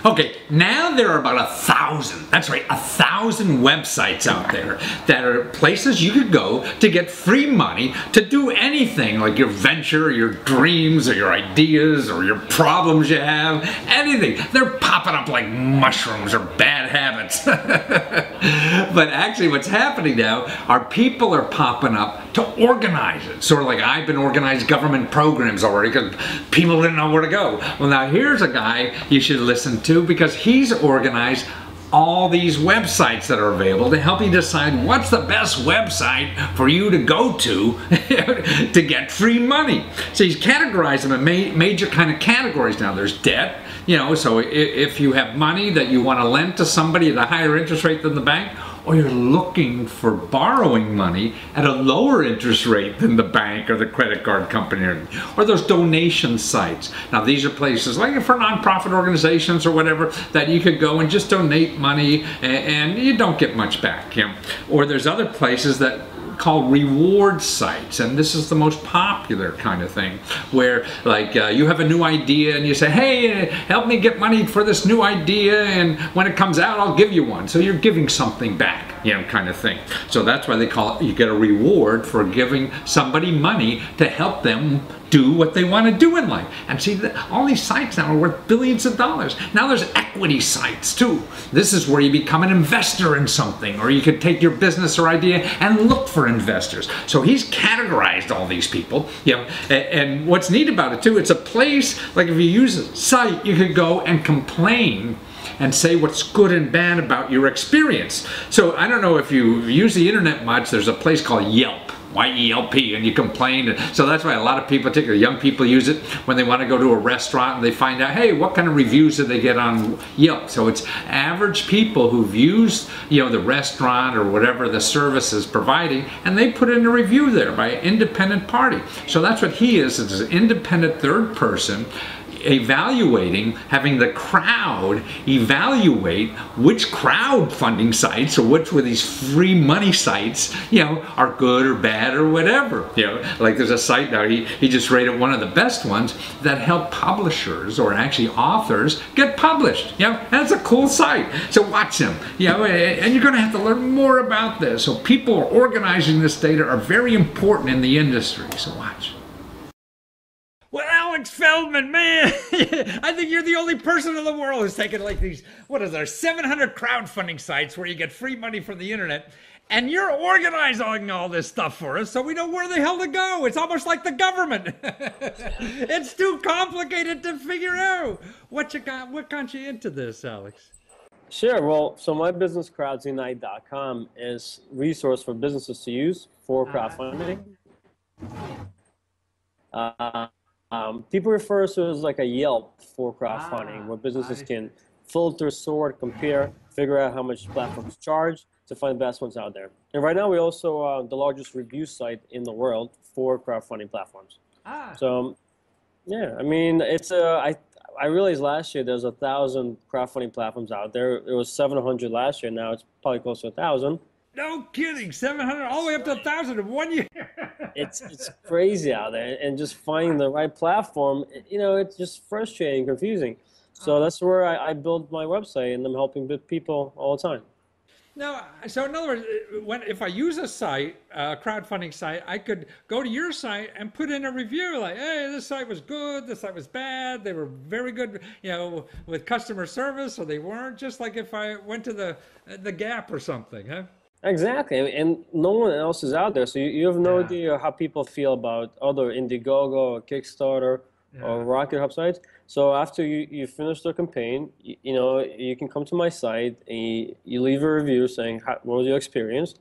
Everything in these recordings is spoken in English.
Okay, now there are about 1,000, that's right, 1,000 websites out there that are places you could go to get free money to do anything, like your venture, or your dreams, or your ideas, or your problems you have, anything. They're popping up like mushrooms or bad habits. But actually what's happening now are people are popping up to organize it. Sort of like I've been organized government programs already because people didn't know where to go. Well, now here's a guy you should listen to because he's organized all these websites that are available to help you decide what's the best website for you to go to to get free money. So he's categorized them in major kind of categories now. There's debt, you know, so if you have money that you want to lend to somebody at a higher interest rate than the bank, or you're looking for borrowing money at a lower interest rate than the bank or the credit card company, or those donation sites. Now these are places like for nonprofit organizations or whatever that you could go and just donate money and you don't get much back. You know? Or there's other places that called reward sites, and this is the most popular kind of thing where like you have a new idea and you say, hey, help me get money for this new idea, and when it comes out I'll give you one. So you're giving something back, you know, kind of thing. So that's why they call it, you get a reward for giving somebody money to help them do what they want to do in life. And see, all these sites now are worth billions of dollars. Now there's equity sites too. This is where you become an investor in something, or you could take your business or idea and look for investors. So he's categorized all these people, you know, and what's neat about it too, it's a place, like if you use a site, you could go and complain and say what's good and bad about your experience. So I don't know if you use the internet much, there's a place called Yelp. Y-E-L-P, and you complain. So that's why a lot of people, particularly young people, use it when they want to go to a restaurant and they find out, hey, what kind of reviews do they get on Yelp? So it's average people who've used, you know, the restaurant or whatever the service is providing, and they put in a review there by an independent party. So that's what he is an independent third person evaluating, having the crowd evaluate which crowdfunding sites or which were these free money sites, you know, are good or bad or whatever. You know, like there's a site now, he just rated one of the best ones that help publishers or actually authors get published. You know, and it's a cool site. So watch him, you know, and you're going to have to learn more about this. So people organizing this data are very important in the industry. So watch. Well, Alex Feldman, man, I think you're the only person in the world who's taken like these, what is there, 700 crowdfunding sites where you get free money from the internet, and you're organizing all this stuff for us so we know where the hell to go. It's almost like the government. It's too complicated to figure out. What got you into this, Alex? Sure. Well, so my business, crowdsunite.com, is a resource for businesses to use for crowdfunding. People refer to it as like a Yelp for crowdfunding, where businesses can filter, sort, compare, figure out how much platforms charge to find the best ones out there. And right now, we also are the largest review site in the world for crowdfunding platforms. So, yeah, I mean, it's I realized last year there's 1,000 crowdfunding platforms out there. It was 700 last year. Now it's probably close to 1,000. No kidding, 700 all the way up to 1,000 in 1 year. It's crazy out there, and just finding the right platform, you know, it's just frustrating, confusing. So that's where I built my website, and I'm helping people all the time. No, so in other words, if I use a site, a crowdfunding site, I could go to your site and put in a review like, hey, this site was good, this site was bad, they were very good, you know, with customer service, or they weren't, just like if I went to the Gap or something, huh? Exactly, and no one else is out there, so you have no idea how people feel about other Indiegogo or Kickstarter or Rocket Hub sites. So after you finish the campaign, you know, you can come to my site and you leave a review saying what was your experience,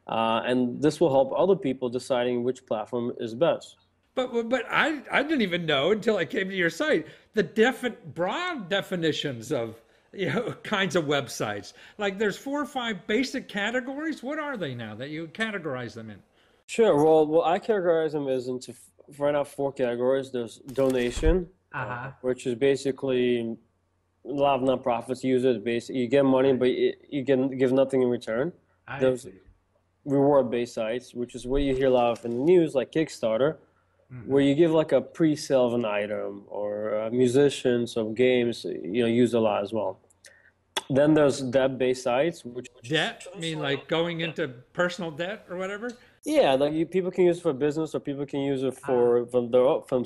and this will help other people deciding which platform is best. But I didn't even know until I came to your site the broad definitions of, you know, kinds of websites. Like there's 4 or 5 basic categories. What are they now that you categorize them in? Sure. Well, I categorize them as into right now 4 categories. There's donation, which is basically a lot of nonprofits use it. Basically, you get money, but you can give nothing in return. There's reward-based sites, which is what you hear a lot of in the news, like Kickstarter. where you give like a pre-sale of an item, or musicians of games, use a lot as well. Then there's debt-based sites, which Debt? I mean, like going into personal debt or whatever? yeah, like people can use it for business, or people can use it from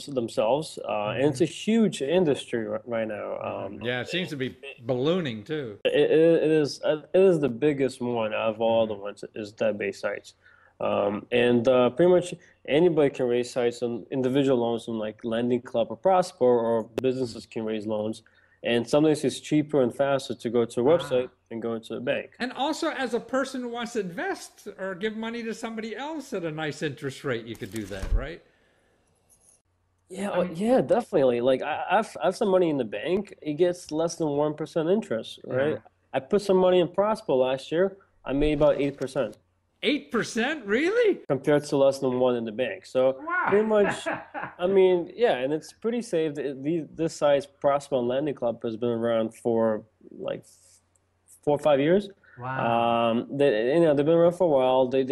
themselves, and it's a huge industry right now. Yeah, it seems to be ballooning too. It is the biggest one out of all the ones, is debt-based sites, and pretty much anybody can raise sites on individual loans on like Lending Club or Prosper, or businesses can raise loans. And sometimes it's cheaper and faster to go to a website than going to a bank. And also, as a person who wants to invest or give money to somebody else at a nice interest rate, you could do that, right? Yeah, yeah, definitely. Like I have some money in the bank. It gets less than 1% interest, right? Yeah. I put some money in Prosper last year. I made about 8%. 8%? Really? Compared to less than one in the bank. So pretty much, I mean, yeah, and it's pretty safe. This size Prosper Lending Club has been around for like 4 or 5 years. Wow. They've been around for a while. This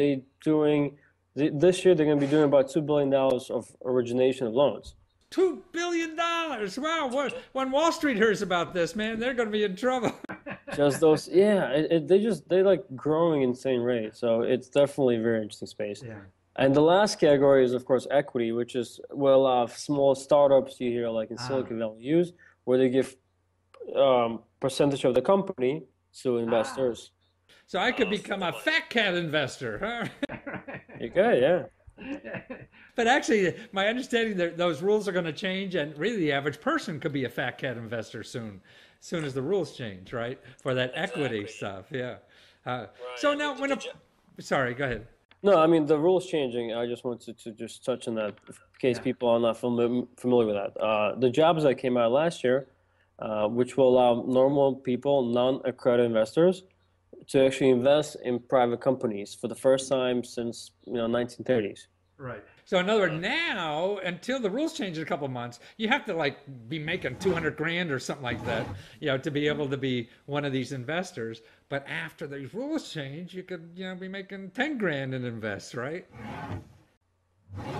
year they're going to be doing about $2 billion of origination of loans. $2 billion. Wow. When Wall Street hears about this, man, they're going to be in trouble. Just those, yeah. They like growing insane rate. So it's definitely a very interesting space. Yeah. And the last category is, of course, equity, which is small startups you hear like in Silicon Valley use, where they give percentage of the company to investors. So I could become a fat cat investor, huh? You could, yeah. But actually, my understanding that those rules are going to change, and really the average person could be a fat cat investor soon as the rules change, right? For that equity stuff, yeah. So now, sorry, go ahead. No, I mean, the rules changing. I just wanted to just touch on that in case people are not familiar with that. The jobs that came out last year, which will allow normal people, non-accredited investors, to actually invest in private companies for the first time since 1930s. Right. So in other words, now, until the rules change in a couple of months, you have to like be making 200 grand or something like that, to be able to be one of these investors. But after these rules change, you could, be making 10 grand and invest, right?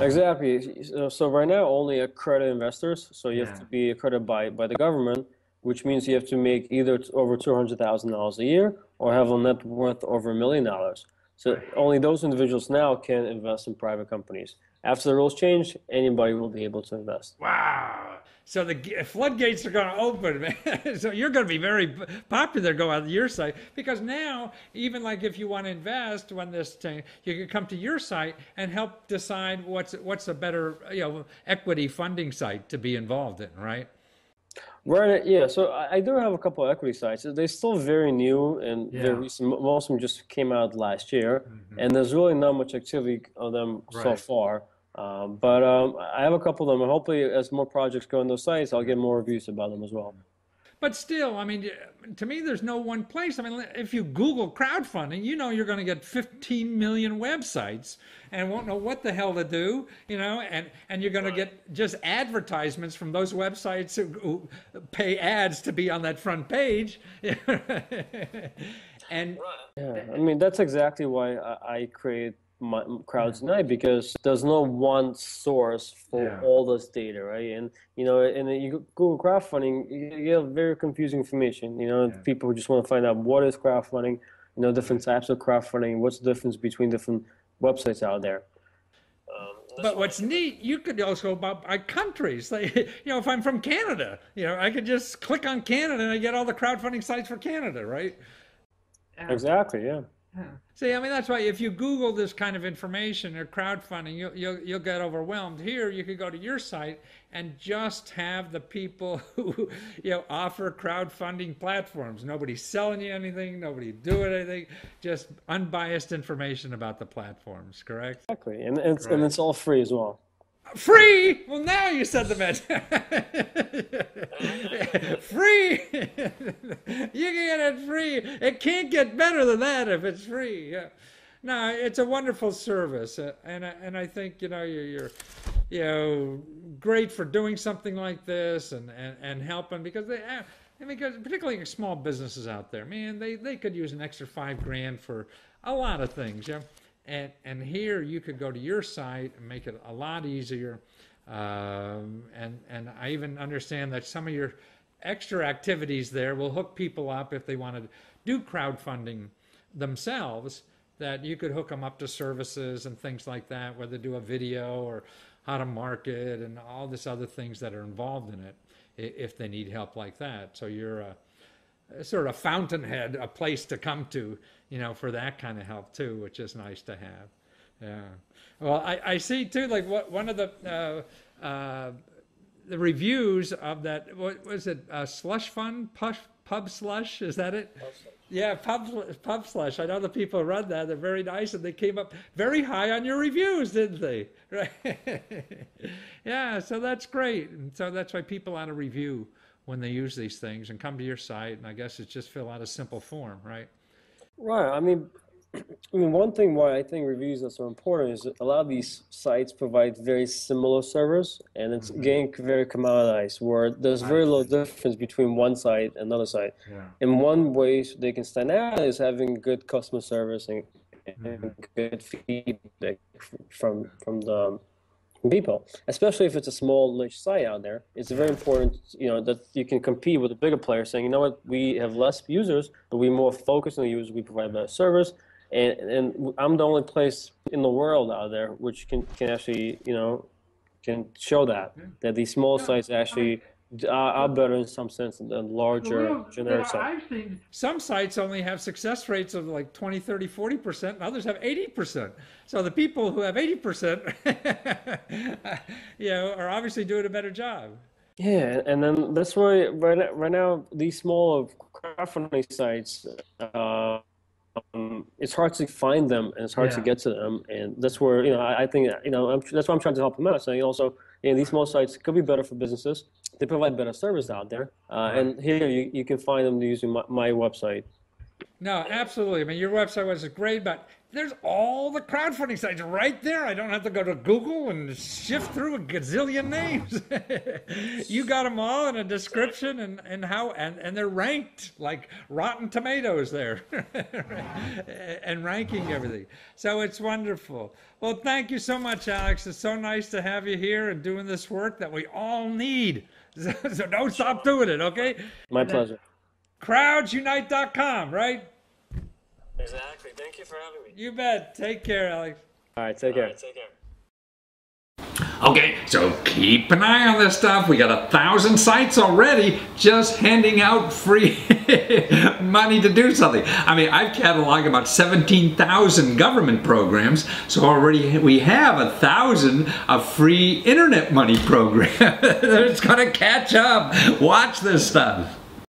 Exactly. So right now, only accredited investors. So you have to be accredited by the government, which means you have to make either over $200,000 a year or have a net worth over $1 million. So only those individuals now can invest in private companies. After the rules change, anybody will be able to invest. Wow. So the floodgates are going to open, man. So you're going to be very popular going on your site, because now, even like if you want to invest when this thing, you can come to your site and help decide what's a better equity funding site to be involved in, right? Right, yeah. So I do have a couple of equity sites. They're still very new and very recent. Most of them just came out last year, and there's really not much activity on them so far. But I have a couple of them, and hopefully, as more projects go on those sites, I'll get more reviews about them as well. But still, I mean, to me, there's no one place. I mean, if you Google crowdfunding, you're going to get 15 million websites and won't know what the hell to do, and you're going to get just advertisements from those websites who pay ads to be on that front page. And yeah, I mean, that's exactly why I create Crowds Unite, because there's no one source for all this data, right? And you Google crowdfunding, you get very confusing information. People just want to find out what is crowdfunding, different types of crowdfunding, what's the difference between different websites out there. But what's neat, you could also go by countries. Like, if I'm from Canada, I could just click on Canada and I get all the crowdfunding sites for Canada, right? Exactly, yeah. See, I mean, that's why if you Google this kind of information or crowdfunding, you'll get overwhelmed. Here, you could go to your site and just have the people who offer crowdfunding platforms. Nobody's selling you anything. Nobody doing anything. Just unbiased information about the platforms. Correct? Exactly, and it's all free as well. Free? Well, now you said the message. Free. You can get it free. It can't get better than that if it's free. Yeah. No, it's a wonderful service, and I think you're great for doing something like this and helping, because particularly small businesses out there, man, they could use an extra $5 grand for a lot of things. And here you could go to your site and make it a lot easier. And I even understand that some of your extra activities there will hook people up if they want to do crowdfunding themselves, that you could hook them up to services and things like that, whether do a video or how to market and all this other things that are involved in it, if they need help like that. So you're a sort of fountainhead, a place to come to, you know, for that kind of help too, which is nice to have. Yeah. Well, I see too, like one of the reviews of that, what was it, slush fund, pub slush, is that it? Yeah, pub slush. I know the people who run that, they're very nice, and they came up very high on your reviews, didn't they? Right. Yeah, so that's great. And so that's why people ought to review when they use these things and come to your site, and I guess it's just fill out a simple form, right? Right. I mean, one thing why I think reviews are so important is that a lot of these sites provide very similar servers, and it's getting very commoditized, where there's very little difference between one site and another site. Yeah. And one way they can stand out is having good customer service and good feedback from the people, especially if it's a small niche site out there. It's very important, you know, that you can compete with the bigger players, saying, you know what, we have less users, but we're more focused on the users. We provide better service, and I'm the only place in the world out there which can actually, you know, can show that these small sites actually are better in some sense than larger generic sites. I've seen some sites only have success rates of like 20, 30, 40%, and others have 80%. So the people who have 80%, you know, are obviously doing a better job. Yeah, and then that's why right now these smaller crowdfunding sites, it's hard to find them and it's hard to get to them, and that's where, you know, I think, you know, that's why I'm trying to help them out. Saying also, you know, these small sites could be better for businesses. They provide better service out there, and here you can find them using my website. No, absolutely. I mean, your website was great, but there's all the crowdfunding sites right there. I don't have to go to Google and shift through a gazillion names. You got them all in a description and they're ranked like Rotten Tomatoes there and ranking everything. So it's wonderful. Well, thank you so much, Alex. It's so nice to have you here and doing this work that we all need. So don't stop doing it, okay? My pleasure. Crowdsunite.com, right? Exactly. Thank you for having me. You bet. Take care, Alex. All right, take care. Okay, so keep an eye on this stuff. We got 1,000 sites already just handing out free money to do something. I mean, I've cataloged about 17,000 government programs, so already we have 1,000 of free internet money programs. It's going to catch up. Watch this stuff.